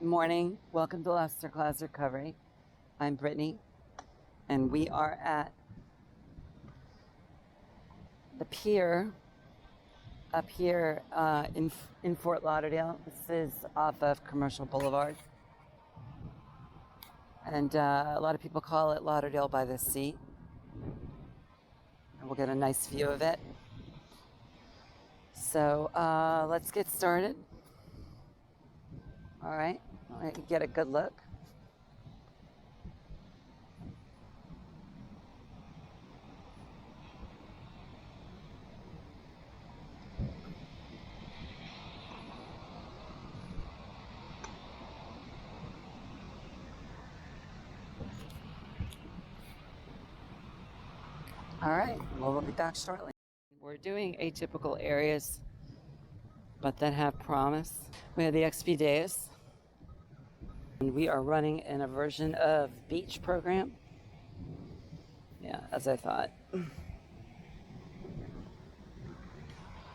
Morning. Welcome to Lobster Class Recovery. I'm Brittany, and we are at the pier up here in Fort Lauderdale. This is off of Commercial Boulevard, and a lot of people call it Lauderdale by the Sea. And we'll get a nice view of it. So let's get started. All right, get a good look. All right, well, we'll be back shortly. We're doing atypical areas, but that have promise. We have the XP days, and we are running in a version of beach program. Yeah, as I thought.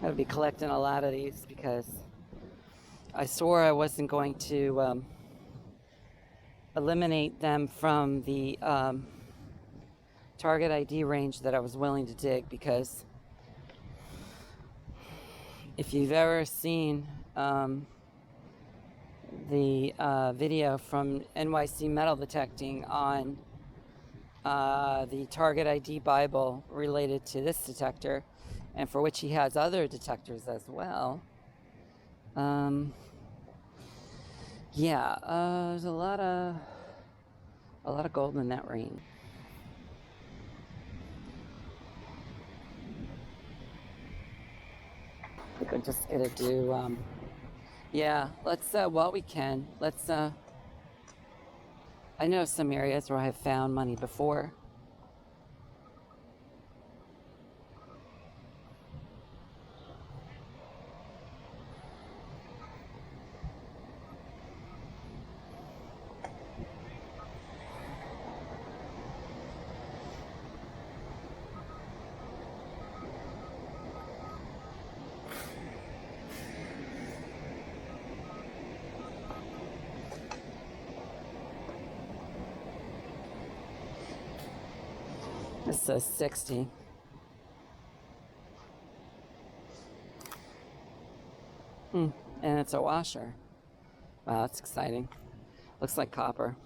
I'll be collecting a lot of these because I swore I wasn't going to eliminate them from the target ID range that I was willing to dig, because if you've ever seen the video from NYC metal detecting on the target ID Bible related to this detector, and for which he has other detectors as well, there's a lot of gold in that range. I think I'm just gonna do let's while we can, let's I know some areas where I have found money before. This says 60. And it's a washer. Wow, that's exciting. Looks like copper.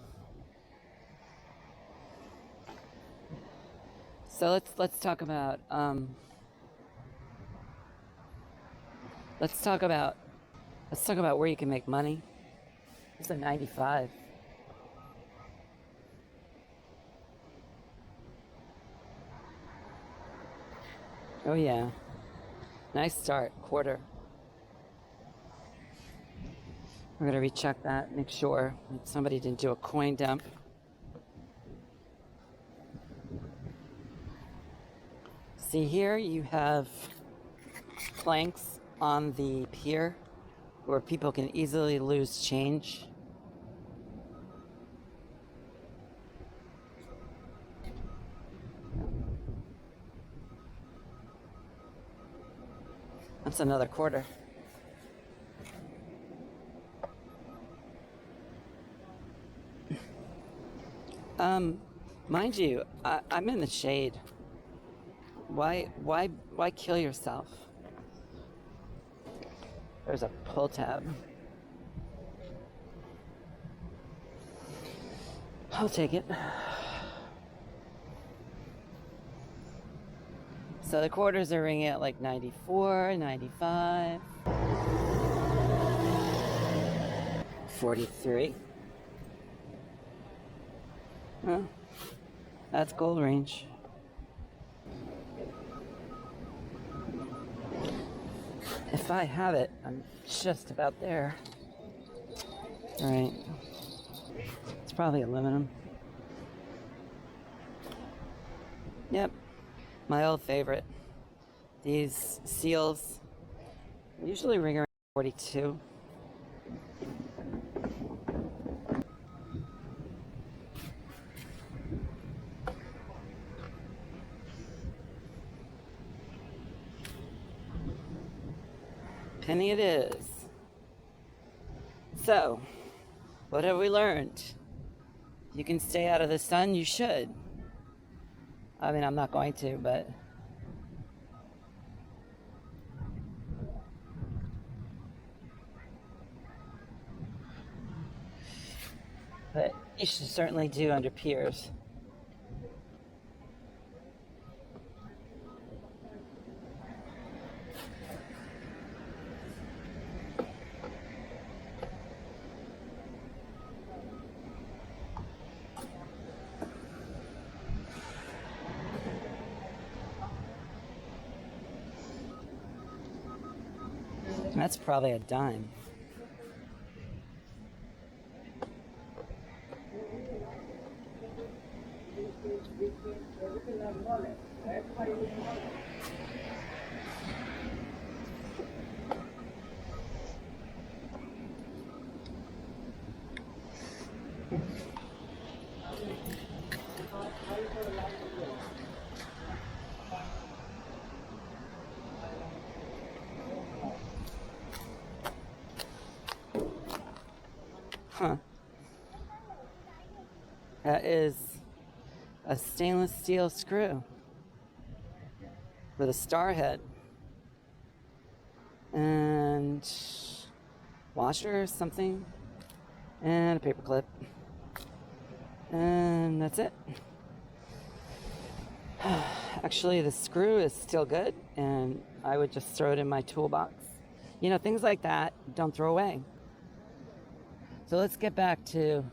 So let's talk about where you can make money. It's a 95. Oh yeah, nice start. Quarter. We're gonna recheck that, make sure that somebody didn't do a coin dump. See, here you have planks on the pier where people can easily lose change. That's another quarter. Mind you, I'm in the shade. Why kill yourself? There's a pull tab. I'll take it. So the quarters are ringing at like 94, 95, 43. Huh? That's gold range. If I have it, I'm just about there. All right. It's probably aluminum. Yep. My old favorite. These seals usually ring around 42. Penny it is. So, What have we learned? You can stay out of the sun, you should. I mean, I'm not going to, but you should certainly do under piers. That's probably a dime. Huh. That is a stainless steel screw with a star head and washer or something and a paper clip, and that's it. Actually, the screw is still good, and I would just throw it in my toolbox. You know, things like that don't throw away. So let's get back to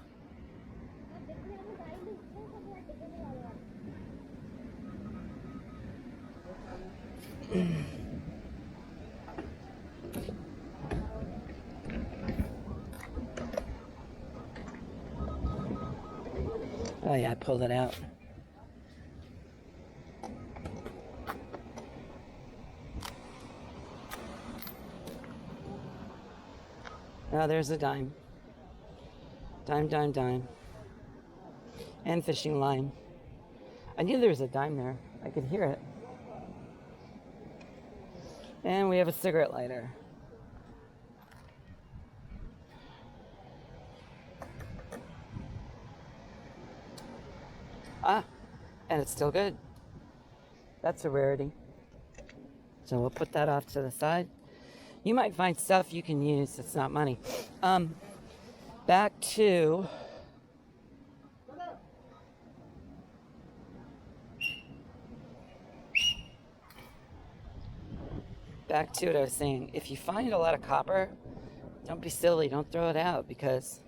oh yeah, I pulled it out. Oh, there's a dime. Dime, dime, dime. And fishing line. I knew there was a dime there. I could hear it. And we have a cigarette lighter. Ah, and it's still good. That's a rarity. So we'll put that off to the side. You might find stuff you can use that's not money. Back to what I was saying. If you find a lot of copper, don't be silly. Don't throw it out, because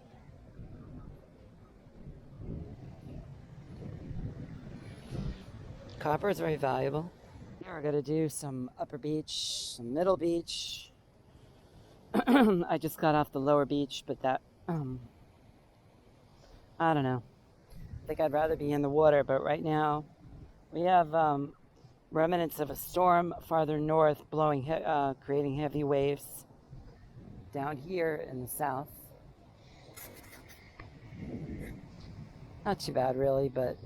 copper is very valuable. Now we're going to do some upper beach, some middle beach. I just got off the lower beach, but that, I don't know. I think I'd rather be in the water, but right now we have remnants of a storm farther north blowing, creating heavy waves down here in the south. Not too bad, really, but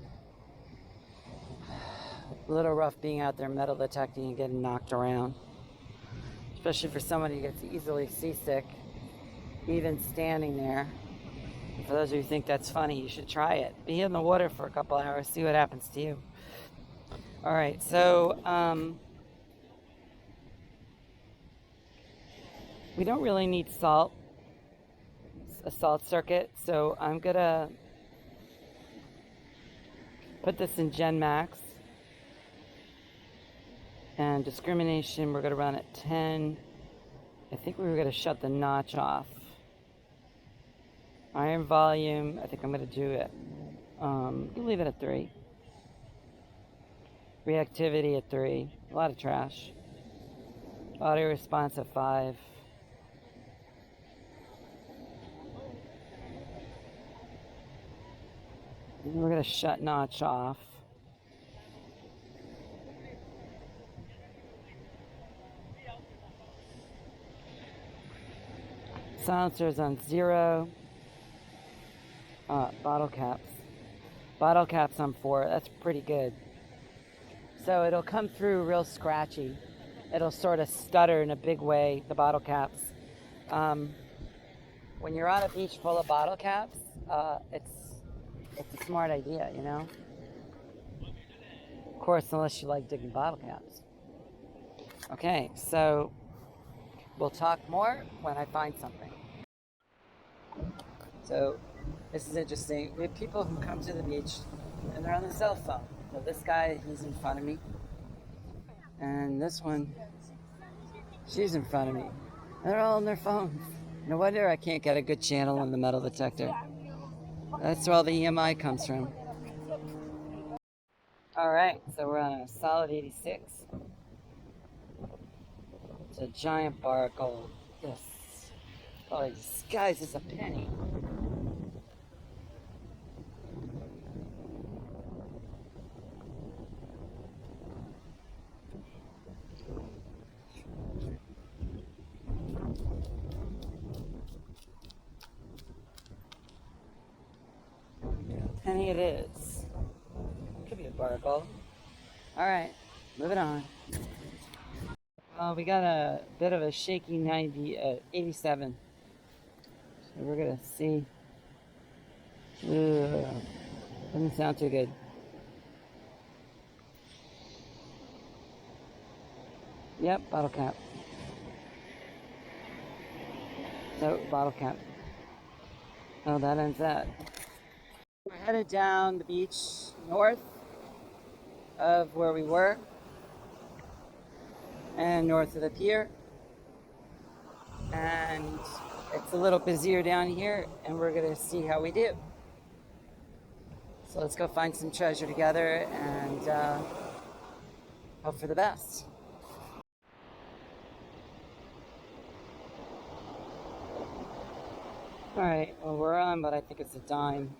a little rough being out there metal detecting and getting knocked around, especially for someone who gets easily seasick, even standing there. For those of you who think that's funny, you should try it. Be in the water for a couple hours, see what happens to you. All right, so we don't really need salt, a salt circuit, so I'm gonna put this in Gen Max. And discrimination, we're gonna run at 10. I think we were gonna shut the notch off. Iron volume, I think I'm gonna do it. We'll leave it at 3. Reactivity at 3. A lot of trash. Audio response at 5. And we're gonna shut notch off. Silencers on 0. Bottle caps. Bottle caps on 4. That's pretty good. So it'll come through real scratchy. It'll sort of stutter in a big way, the bottle caps. when you're on a beach full of bottle caps, it's a smart idea, you know? Of course, unless you like digging bottle caps. Okay, so we'll talk more when I find something. So this is interesting. We have people who come to the beach and they're on the cell phone. So this guy, he's in front of me. And this one, she's in front of me. And they're all on their phones. No wonder I can't get a good channel on the metal detector. That's where all the EMI comes from. All right, so we're on a solid 86. It's a giant bar of gold. This probably disguises a penny. Penny it is. Could be a bar of gold. All right, moving on. We got a bit of a shaky 87. So we're gonna see. Ugh, doesn't sound too good. Yep, bottle cap. So, bottle cap. Oh, that ends that. We're headed down the beach north of where we were and north of the pier. And it's a little busier down here, and we're gonna see how we do. So let's go find some treasure together and hope for the best. All right, well, we're on, but I think it's a dime.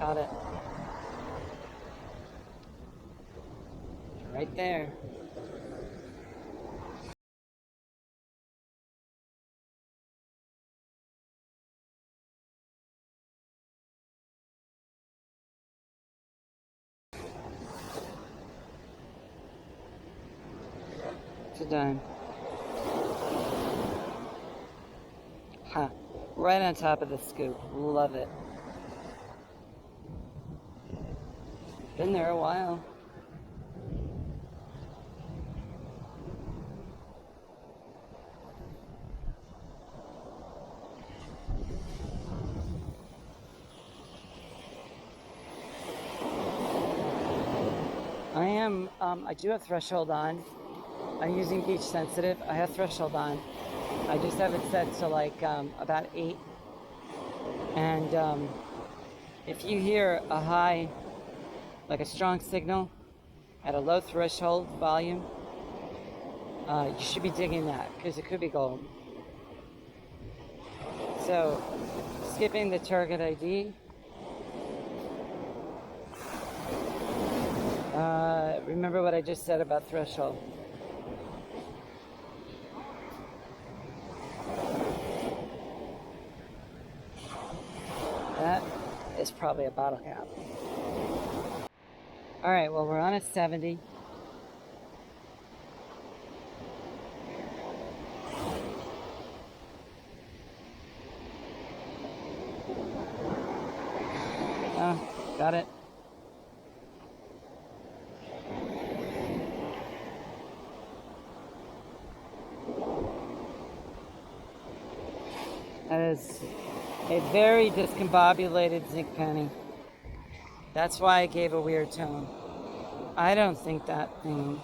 Got it. Right there. It's a dime. Huh. Right on top of the scoop. Love it. Been there a while. I do have threshold on. I'm using beach sensitive. I have threshold on. I just have it set to like about 8. And if you hear a high, like a strong signal at a low threshold volume, you should be digging that because it could be gold. So, skipping the target ID. Remember what I just said about threshold. That is probably a bottle cap. All right, well, we're on a 70. Got it. That is a very discombobulated zinc penny. That's why I gave a weird tone. I don't think that thing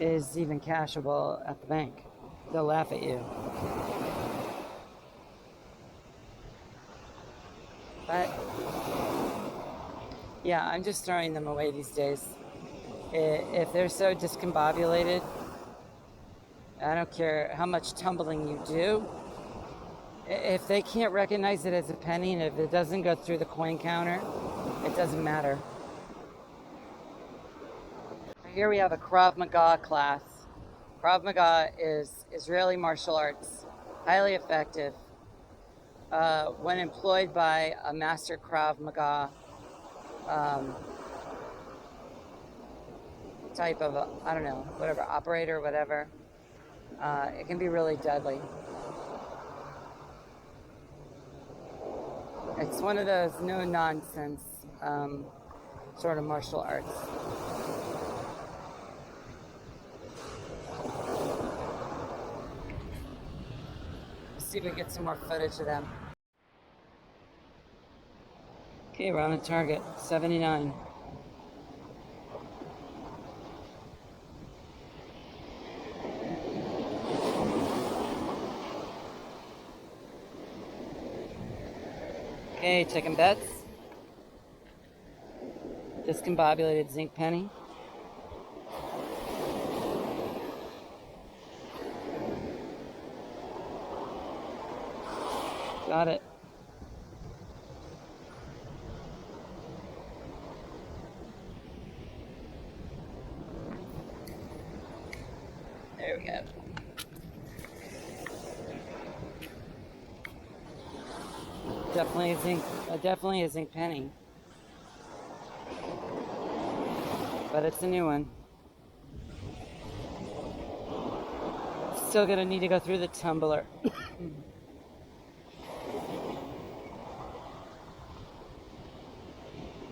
is even cashable at the bank. They'll laugh at you. But yeah, I'm just throwing them away these days. If they're so discombobulated, I don't care how much tumbling you do, If they can't recognize it as a penny and if it doesn't go through the coin counter, it doesn't matter. Here we have a Krav Maga class. Krav Maga is Israeli martial arts, highly effective. When employed by a master Krav Maga type of, I don't know, whatever, operator, whatever, it can be really deadly. It's one of those no-nonsense sort of martial arts. Let's see if we get some more footage of them. Okay, we're on the target, 79. Okay, taking bets. Discombobulated zinc penny. Got it. There we go. Definitely a zinc penny. But it's a new one. Still gonna need to go through the tumbler.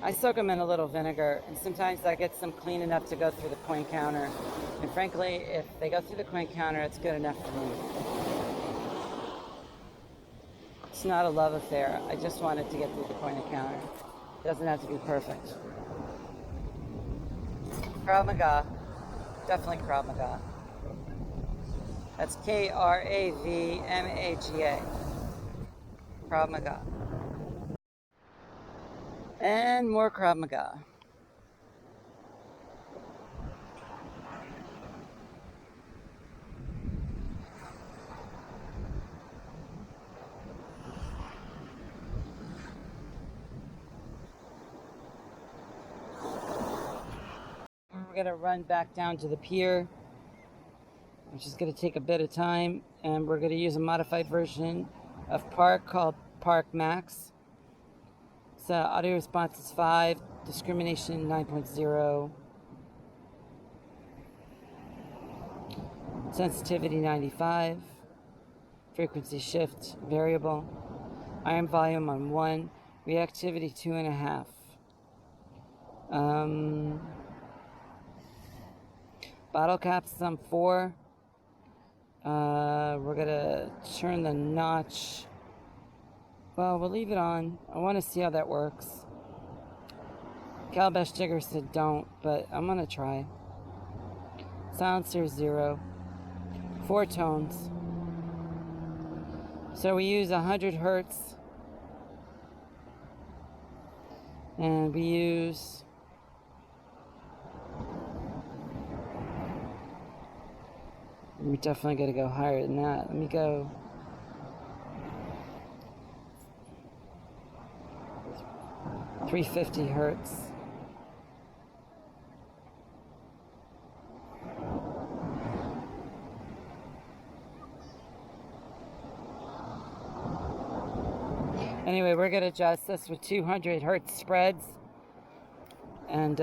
I soak them in a little vinegar, and sometimes that gets them clean enough to go through the coin counter. And frankly, if they go through the coin counter, it's good enough for me. It's not a love affair. I just want it to get through the coin counter. It doesn't have to be perfect. Krav Maga. Definitely Krav Maga. That's Kravmaga. Krav Maga. And more Krav Maga. We're going to run back down to the pier, which is going to take a bit of time, and we're going to use a modified version of Park called Park Max. So audio response is 5, discrimination 9.0, sensitivity 95, frequency shift variable, iron volume on 1, reactivity 2.5. Bottle caps on 4. We're gonna turn the notch. Well, we'll leave it on. I want to see how that works. Calabash Jigger said don't, but I'm gonna try. Silencer 0. 4 tones. So we use 100 hertz. And we use we're definitely going to go higher than that. Let me go 350 hertz. Anyway, we're going to adjust this with 200 hertz spreads. And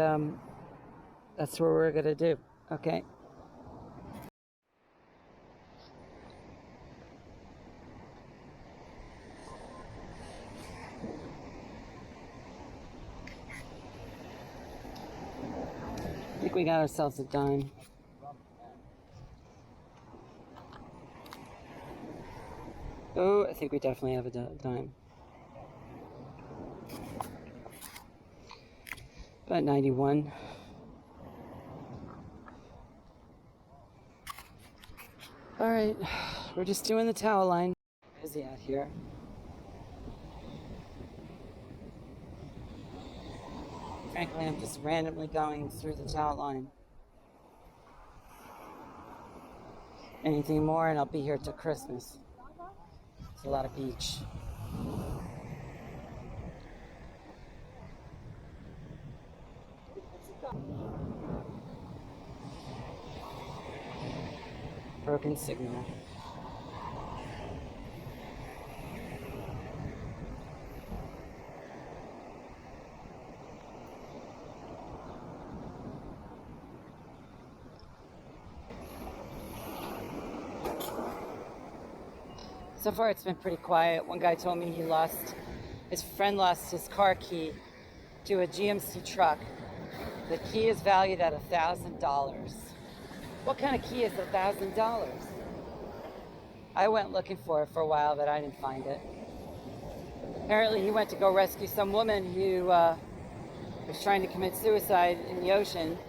that's what we're going to do. Okay. I think we got ourselves a dime. Oh, I think we definitely have a dime. About 91. All right, we're just doing the towel line. Where is he at here? Frankly, I'm just randomly going through the towel line. Anything more and I'll be here till Christmas. It's a lot of beach. Broken signal. So far it's been pretty quiet. One guy told me his friend lost his car key to a GMC truck. The key is valued at $1,000. What kind of key is $1,000? I went looking for it for a while, but I didn't find it. Apparently he went to go rescue some woman who was trying to commit suicide in the ocean,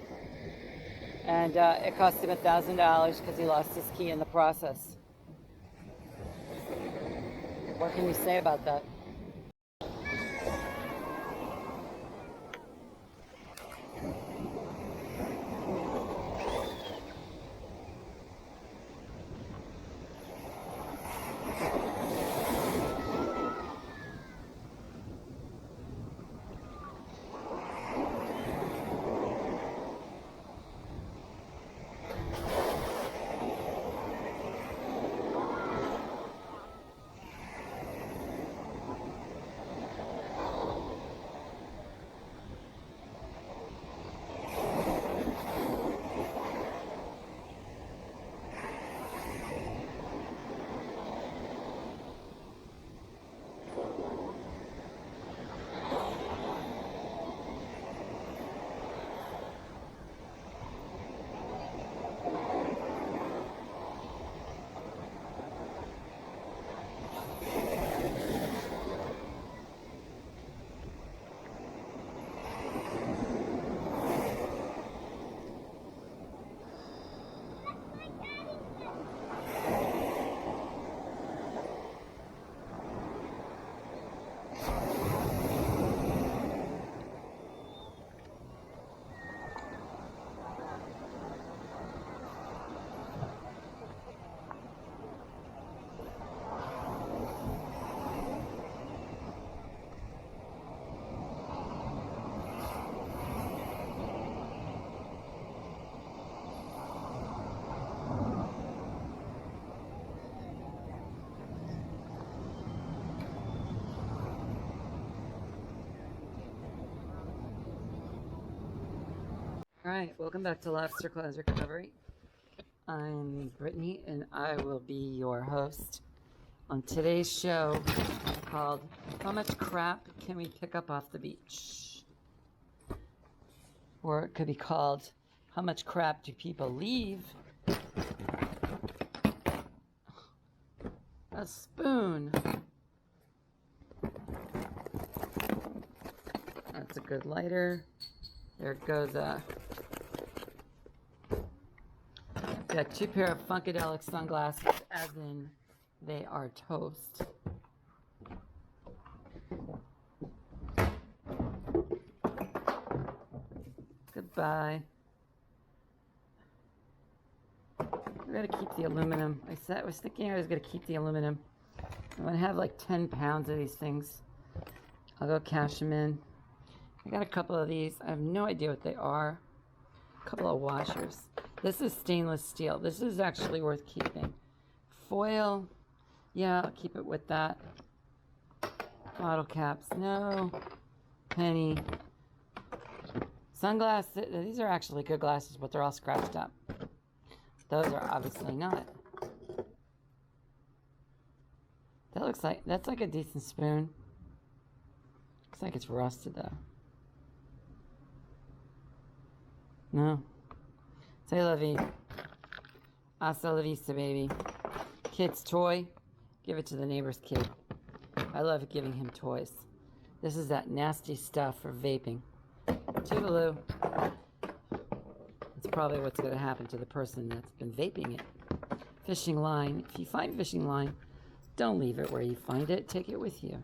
and it cost him $1,000 because he lost his key in the process. What can you say about that? All right, welcome back to Lobster Claws Recovery. I'm Brittany, and I will be your host on today's show called How Much Crap Can We Pick Up Off the Beach? Or it could be called How Much Crap Do People Leave? A spoon. That's a good lighter. There goes got 2 pair of Funkadelic sunglasses, as in they are toast. Goodbye. I'm gonna keep the aluminum. I was thinking I was gonna keep the aluminum. I'm gonna have like 10 pounds of these things. I'll go cash them in. I got a couple of these. I have no idea what they are. A couple of washers. This is stainless steel. This is actually worth keeping. Foil. Yeah, I'll keep it with that. Bottle caps. No. Penny. Sunglasses. These are actually good glasses, but they're all scratched up. Those are obviously not. That looks like, that's like a decent spoon. Looks like it's rusted though. No. Say la vie. Hasta la vista, baby. Kid's toy. Give it to the neighbor's kid. I love giving him toys. This is that nasty stuff for vaping. Toodaloo. That's probably what's going to happen to the person that's been vaping it. Fishing line. If you find fishing line, don't leave it where you find it. Take it with you.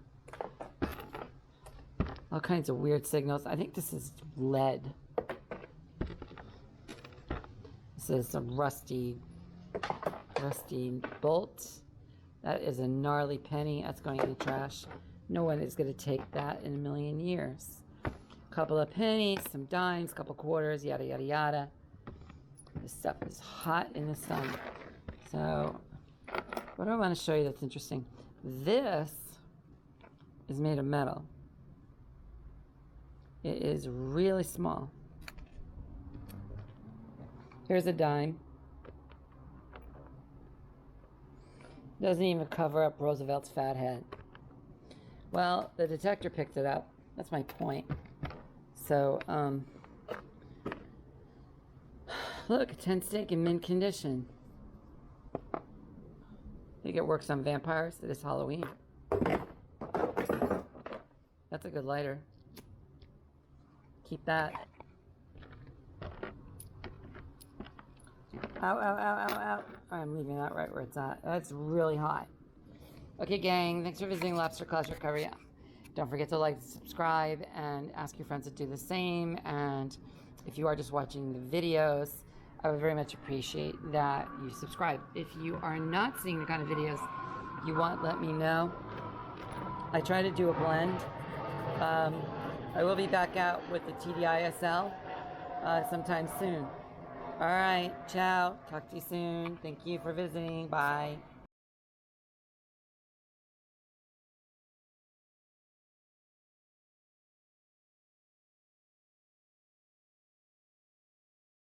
All kinds of weird signals. I think this is lead. This is a rusty bolt That is a gnarly penny. That's going in the trash. No one is going to take that in a million years. A couple of pennies, some dimes, couple quarters, yada, yada, yada. This stuff is hot in the sun. So, what do I want to show you that's interesting? This is made of metal. It is really small. Here's a dime. Doesn't even cover up Roosevelt's fat head. Well, the detector picked it up. That's my point. So, look, 10 steak in mint condition. I think it works on vampires. It is Halloween. That's a good lighter. Keep that. Ow, ow, ow, ow, ow. I'm leaving that right where it's at. That's really hot. Okay, gang, thanks for visiting Lobster Claws Recovery. Don't forget to like, subscribe, and ask your friends to do the same. And if you are just watching the videos, I would very much appreciate that you subscribe. If you are not seeing the kind of videos you want, let me know. I try to do a blend. I will be back out with the TDISL sometime soon. All right, ciao. Talk to you soon. Thank you for visiting. Bye.